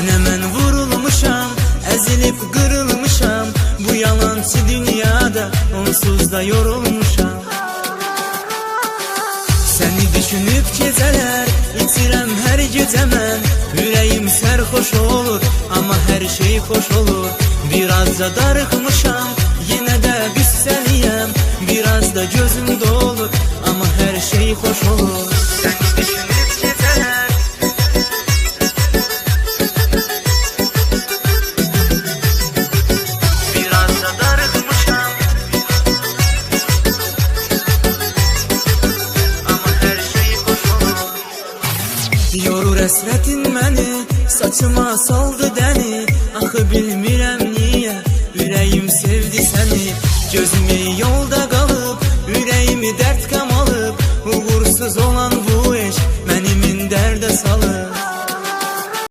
Sənə mən vurulmuşam, əzilib qırılmışam. Bu yalancı dünyada onsuz da yorulmuşam. Səni düşünüb gecələr itirəm hər gecə mən. Ürəyim sərxoş olur, amma hər şey xoş olur. Birazca darıxmışam, yenə də qüssəliyəm. Biraz da gözüm dolur, amma hər şey xoş olur. Səni düşünüb gecələr birazca darıxmışam, amma hər şey xoş olur. Yorur əsrətin məni, saçıma saldı dəni. Axı bilmirəm niyə, ürəyim sevdi səni. Gözümü yol